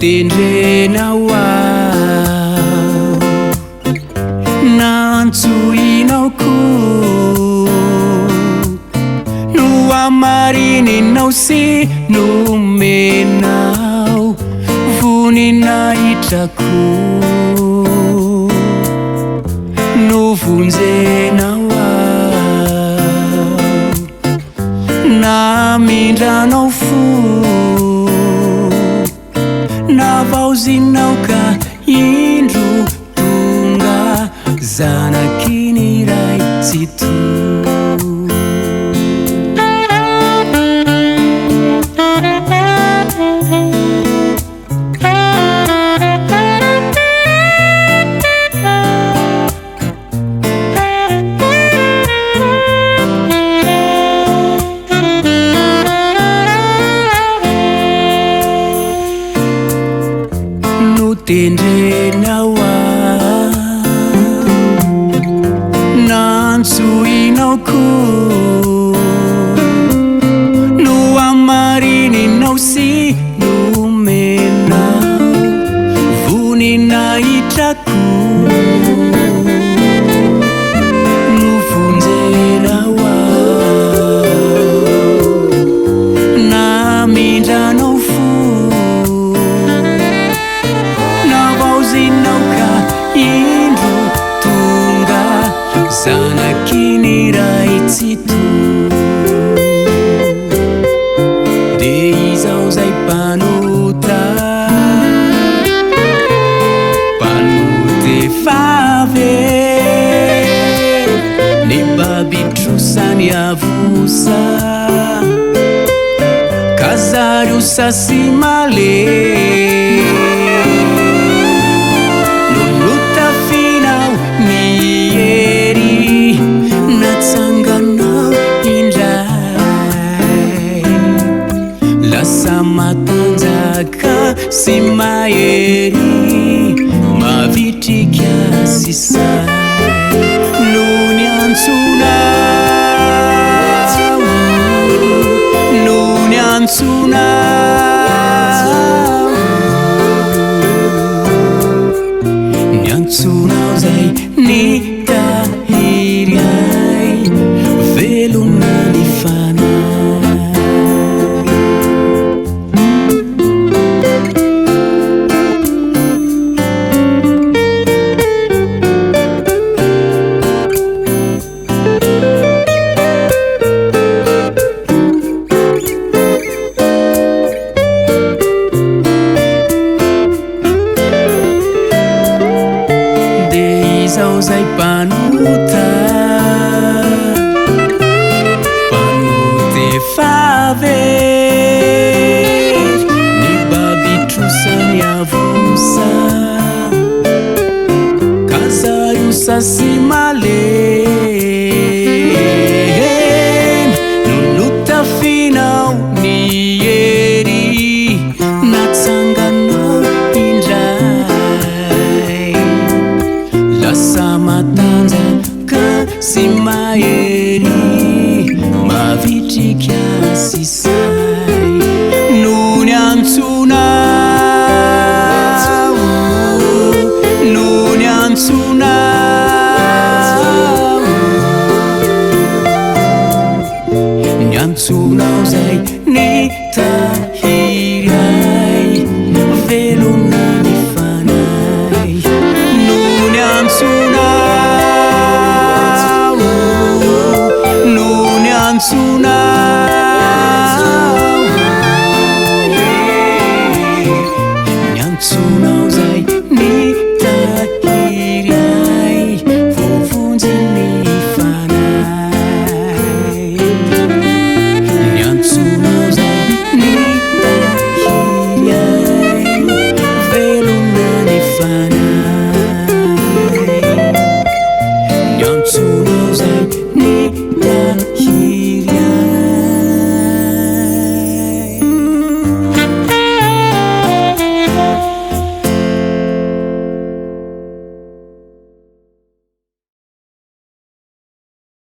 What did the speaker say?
tendrenao ao nantsoinao koa no amarininao sy nomenao voninahitrako no vonjenao ao namindranao fo navaozinao ka indro tonga zanakiny ray tsy tendrenao ao nantsoinao koa no amarininao sy nomenao voninahitrako no vonjenao ao namindranao fo navaozinao ka indro tonga zanakiny ray tsy de izao zay mpanota mpanoty fave ny babitrosany avosa kazary osasy male matanjaka sy mahery mavitrika sisay nony antsonao nony antsonao ny antsonao zay ny tahiry ay velona ny fanay izao zay mpanota favery ny babitrosany avosa kazary osasy malemy nonotafinao ny hery natsanganao indray lasa matanjaka sy mahery mavitrika sisay nony antsonao nony antsonao ny antsonao zay ny tahiry ay velona ny fanay nony antsonao nony antsonao